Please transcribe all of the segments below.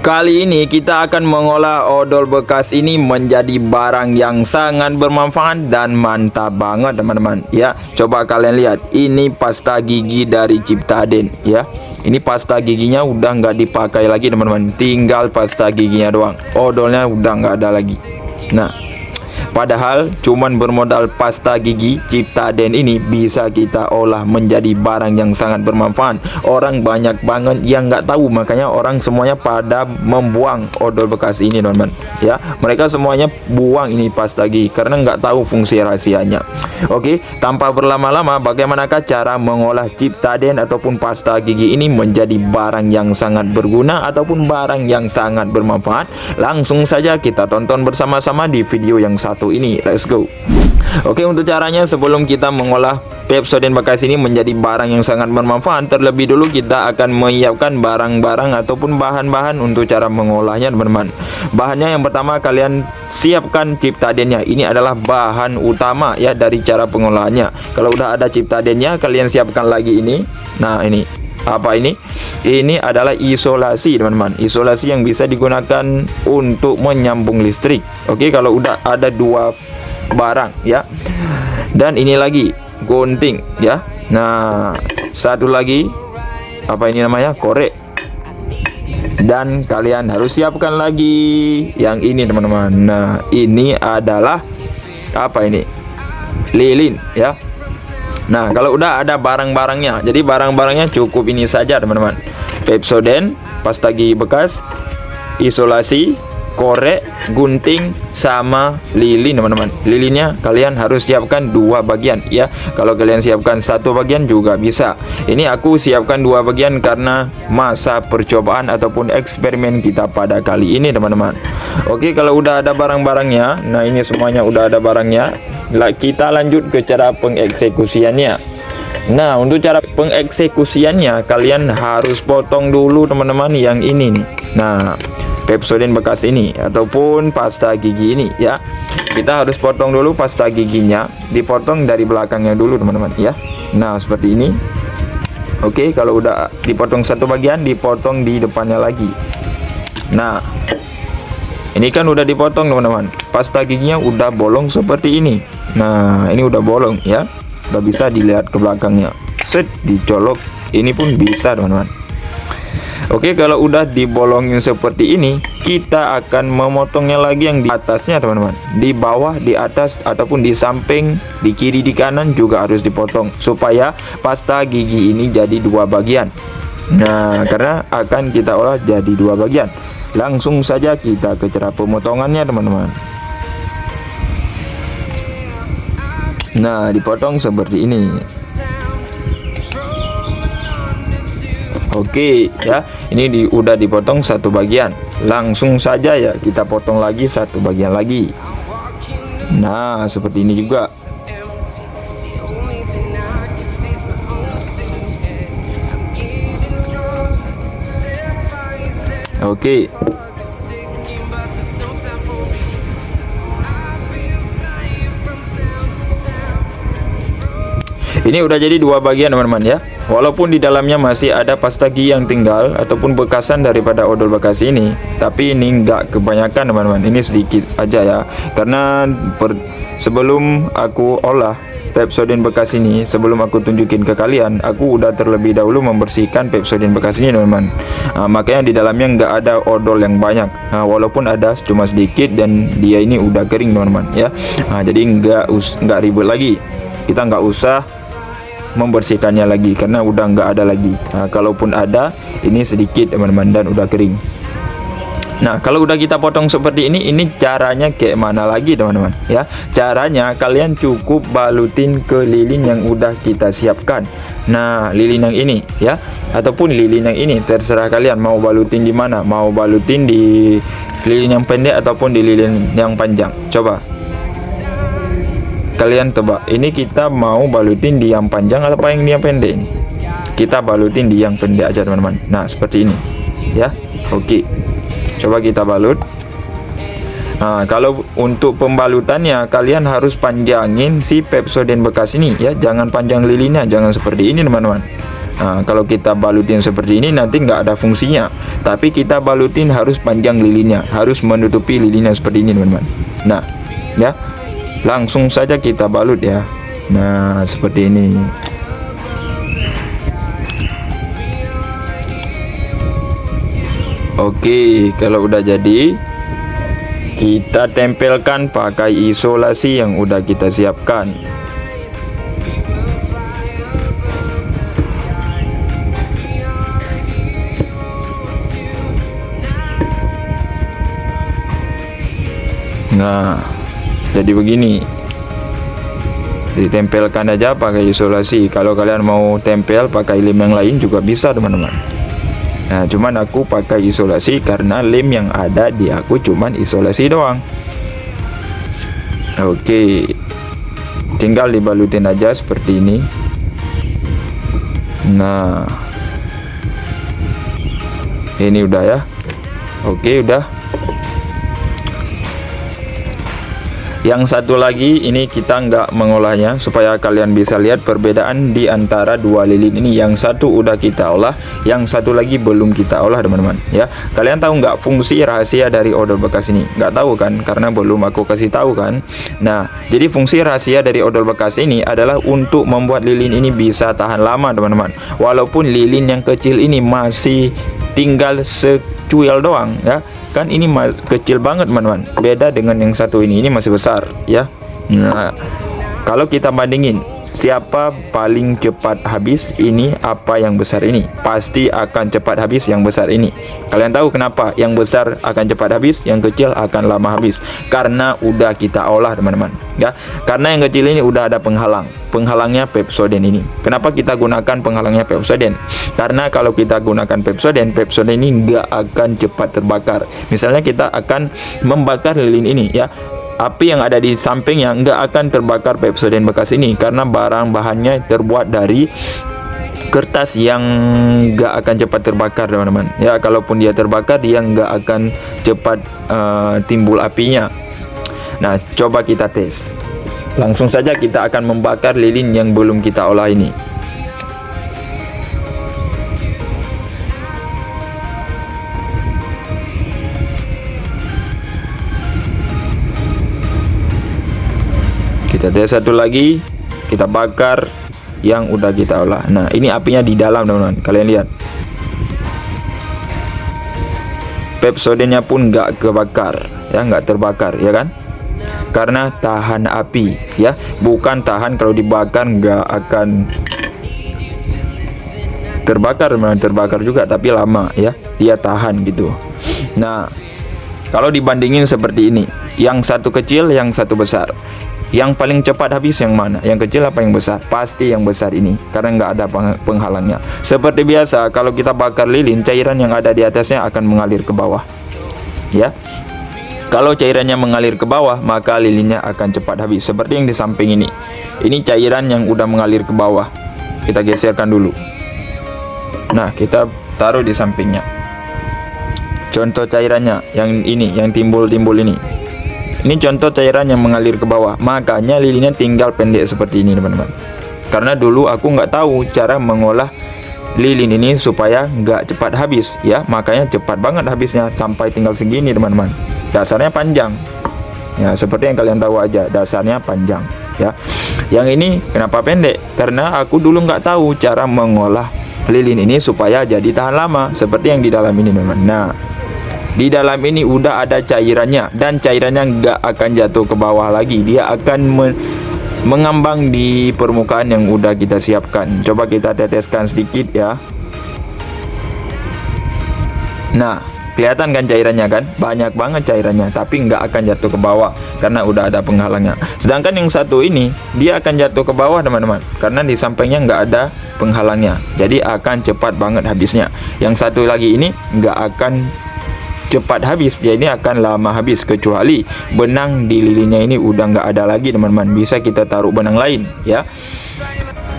Kali ini kita akan mengolah odol bekas ini menjadi barang yang sangat bermanfaat dan mantap banget teman-teman ya. Coba kalian lihat, ini pasta gigi dari Ciptaden ya. Ini pasta giginya udah nggak dipakai lagi teman-teman, tinggal pasta giginya doang, odolnya udah nggak ada lagi. Nah, padahal cuman bermodal pasta gigi Ciptaden ini bisa kita olah menjadi barang yang sangat bermanfaat. Orang banyak banget yang nggak tahu, makanya orang semuanya pada membuang odol bekas ini teman-teman ya. Mereka semuanya buang ini pasta gigi karena nggak tahu fungsi rahasianya. Oke, tanpa berlama-lama, bagaimanakah cara mengolah Ciptaden ataupun pasta gigi ini menjadi barang yang sangat berguna ataupun barang yang sangat bermanfaat? Langsung saja kita tonton bersama-sama di video yang satu ini. Let's go. Oke, untuk caranya sebelum kita mengolah Pepsodent bekas ini menjadi barang yang sangat bermanfaat, terlebih dulu kita akan menyiapkan barang-barang ataupun bahan-bahan untuk cara mengolahnya teman-teman. Bahannya yang pertama, kalian siapkan Ciptadennya. Ini adalah bahan utama ya dari cara pengolahannya. Kalau udah ada Ciptadennya, kalian siapkan lagi ini. Nah, ini apa ini? Ini adalah isolasi teman-teman, isolasi yang bisa digunakan untuk menyambung listrik. Oke, kalau udah ada dua barang ya. Dan ini lagi gunting ya. Nah, satu lagi apa ini namanya, korek. Dan kalian harus siapkan lagi yang ini teman-teman. Nah, ini adalah apa ini, lilin ya. Nah, kalau udah ada barang-barangnya, jadi barang-barangnya cukup ini saja teman-teman: Pepsodent, pasta gigi bekas, isolasi, korek, gunting, sama lilin teman-teman. Lilinnya kalian harus siapkan dua bagian ya. Kalau kalian siapkan satu bagian juga bisa. Ini aku siapkan dua bagian karena masa percobaan ataupun eksperimen kita pada kali ini teman-teman. Oke, kalau udah ada barang-barangnya, nah ini semuanya udah ada barangnya, kita lanjut ke cara pengeksekusiannya. Nah, untuk cara pengeksekusiannya kalian harus potong dulu teman-teman yang ini nih. Nah, Pepsodent bekas ini ataupun pasta gigi ini ya. Kita harus potong dulu pasta giginya, dipotong dari belakangnya dulu teman-teman ya. Nah, seperti ini. Oke, kalau udah dipotong satu bagian, dipotong di depannya lagi. Nah, ini kan udah dipotong teman-teman. Pasta giginya udah bolong seperti ini. Nah, ini udah bolong ya. Udah bisa dilihat ke belakangnya. Set, dicolok. Ini pun bisa teman-teman. Oke, kalau udah dibolongin seperti ini, kita akan memotongnya lagi yang di atasnya teman-teman. Di bawah, di atas, ataupun di samping, di kiri, di kanan juga harus dipotong supaya pasta gigi ini jadi dua bagian. Nah, karena akan kita olah jadi dua bagian. Langsung saja kita ke cara pemotongannya teman-teman. Nah, dipotong seperti ini. Oke ya, ini udah dipotong satu bagian. Langsung saja ya kita potong lagi satu bagian lagi. Nah, seperti ini juga. Oke. Ini udah jadi dua bagian teman-teman ya. Walaupun di dalamnya masih ada pasta gigi yang tinggal ataupun bekasan daripada odol bekas ini, tapi ini nggak kebanyakan teman-teman. Ini sedikit aja ya. Karena sebelum aku olah Pepsodent bekas ini, sebelum aku tunjukin ke kalian, aku udah terlebih dahulu membersihkan Pepsodent bekas ini teman-teman. Makanya di dalamnya nggak ada odol yang banyak. Walaupun ada cuma sedikit dan dia ini udah kering teman-teman ya. Jadi nggak ribet lagi. Kita nggak usah membersihkannya lagi karena udah nggak ada lagi. Kalaupun ada, ini sedikit teman-teman dan udah kering. Nah, kalau udah kita potong seperti ini caranya kayak mana lagi teman-teman ya? Caranya kalian cukup balutin ke lilin yang udah kita siapkan. Nah, lilin yang ini ya, ataupun lilin yang ini, terserah kalian mau balutin di mana. Mau balutin di lilin yang pendek ataupun di lilin yang panjang. Coba kalian tebak, ini kita mau balutin di yang panjang atau yang di yang pendek ini? Kita balutin di yang pendek aja teman-teman. Nah, seperti ini ya. Oke, coba kita balut. Nah, kalau untuk pembalutannya kalian harus panjangin si Pepsodent bekas ini ya. Jangan panjang lilinnya, jangan seperti ini teman-teman. Kalau kita balutin seperti ini nanti nggak ada fungsinya. Tapi kita balutin harus panjang lilinnya, harus menutupi lilinnya seperti ini teman-teman. Nah, ya, langsung saja kita balut ya. Nah, seperti ini. Oke, kalau udah jadi, kita tempelkan pakai isolasi yang udah kita siapkan. Nah, jadi begini. Ditempelkan aja pakai isolasi. Kalau kalian mau tempel pakai lem yang lain juga bisa teman-teman. Nah, cuman aku pakai isolasi karena lem yang ada di aku cuman isolasi doang. Oke, tinggal dibalutin aja seperti ini. Nah, ini udah ya. Oke, udah. Yang satu lagi ini kita nggak mengolahnya supaya kalian bisa lihat perbedaan di antara dua lilin ini. Yang satu udah kita olah, yang satu lagi belum kita olah teman-teman ya. Kalian tahu nggak fungsi rahasia dari odol bekas ini? Nggak tahu kan, karena belum aku kasih tahu kan. Nah, jadi fungsi rahasia dari odol bekas ini adalah untuk membuat lilin ini bisa tahan lama teman-teman. Walaupun lilin yang kecil ini masih tinggal secuil doang ya. Kan ini kecil banget teman-teman, beda dengan yang satu ini masih besar ya. Nah, kalau kita bandingin siapa paling cepat habis, ini apa yang besar ini pasti akan cepat habis yang besar ini. Kalian tahu kenapa yang besar akan cepat habis, yang kecil akan lama habis? Karena udah kita olah teman-teman ya. Karena yang kecil ini udah ada penghalangnya Pepsodent ini. Kenapa kita gunakan penghalangnya Pepsodent? Karena kalau kita gunakan Pepsodent ini nggak akan cepat terbakar. Misalnya kita akan membakar lilin ini ya, api yang ada di sampingnya nggak akan terbakar Pepsodent bekas ini karena bahannya terbuat dari kertas yang nggak akan cepat terbakar teman-teman ya. Kalaupun dia terbakar, dia nggak akan cepat timbul apinya. Nah, coba kita tes. Langsung saja kita akan membakar lilin yang belum kita olah ini. Kita tes satu lagi, kita bakar yang udah kita olah. Nah, ini apinya di dalam teman-teman, kalian lihat. Pepsodentnya pun nggak kebakar ya, nggak terbakar ya kan, karena tahan api ya, bukan tahan kalau dibakar nggak akan terbakar, memang terbakar juga tapi lama ya, dia tahan gitu. Nah, kalau dibandingin seperti ini, yang satu kecil, yang satu besar, yang paling cepat habis yang mana? Yang kecil apa yang besar? Pasti yang besar ini, karena nggak ada penghalangnya. Seperti biasa, kalau kita bakar lilin, cairan yang ada di atasnya akan mengalir ke bawah ya. Kalau cairannya mengalir ke bawah, maka lilinnya akan cepat habis. Seperti yang di samping ini. Ini cairan yang udah mengalir ke bawah. Kita geserkan dulu. Nah, kita taruh di sampingnya. Contoh cairannya yang ini, yang timbul-timbul ini. Ini contoh cairan yang mengalir ke bawah. Makanya lilinnya tinggal pendek seperti ini teman-teman. Karena dulu aku nggak tahu cara mengolah lilin ini supaya nggak cepat habis ya. Makanya cepat banget habisnya, sampai tinggal segini teman-teman. Dasarnya panjang ya, seperti yang kalian tahu aja, dasarnya panjang ya. Yang ini kenapa pendek? Karena aku dulu nggak tahu cara mengolah lilin ini supaya jadi tahan lama seperti yang di dalam ini teman-teman. Nah, di dalam ini udah ada cairannya, dan cairannya nggak akan jatuh ke bawah lagi, dia akan mengambang di permukaan yang udah kita siapkan. Coba kita teteskan sedikit ya. Nah, kelihatan kan cairannya kan? Banyak banget cairannya, tapi nggak akan jatuh ke bawah karena udah ada penghalangnya. Sedangkan yang satu ini, dia akan jatuh ke bawah teman-teman, karena di sampingnya nggak ada penghalangnya. Jadi akan cepat banget habisnya. Yang satu lagi ini nggak akan cepat habis, dia ini akan lama habis, kecuali benang di lilinnya ini udah nggak ada lagi teman-teman, bisa kita taruh benang lain ya.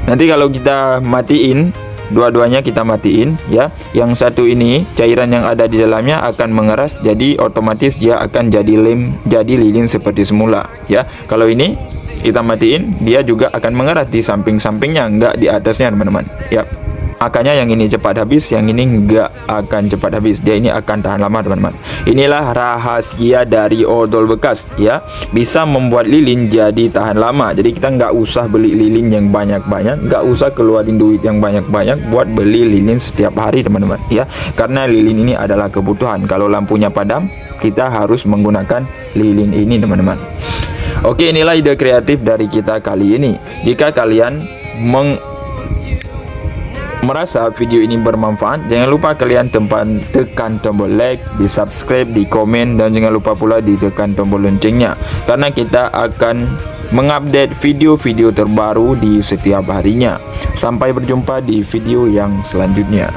Nanti kalau kita matiin, dua-duanya kita matiin ya, yang satu ini cairan yang ada di dalamnya akan mengeras, jadi otomatis dia akan jadi lilin seperti semula ya. Kalau ini kita matiin, dia juga akan mengeras di samping-sampingnya, nggak di atasnya teman-teman ya. Makanya yang ini cepat habis, yang ini nggak akan cepat habis. Dia ini akan tahan lama teman-teman. Inilah rahasia dari odol bekas ya. Bisa membuat lilin jadi tahan lama. Jadi kita nggak usah beli lilin yang banyak-banyak, nggak usah keluarin duit yang banyak-banyak buat beli lilin setiap hari teman-teman ya. Karena lilin ini adalah kebutuhan. Kalau lampunya padam, kita harus menggunakan lilin ini teman-teman. Oke, inilah ide kreatif dari kita kali ini. Jika kalian merasa video ini bermanfaat, jangan lupa kalian tekan tombol like, di subscribe, di komen, dan jangan lupa pula ditekan tombol loncengnya, karena kita akan mengupdate video-video terbaru di setiap harinya. Sampai berjumpa di video yang selanjutnya.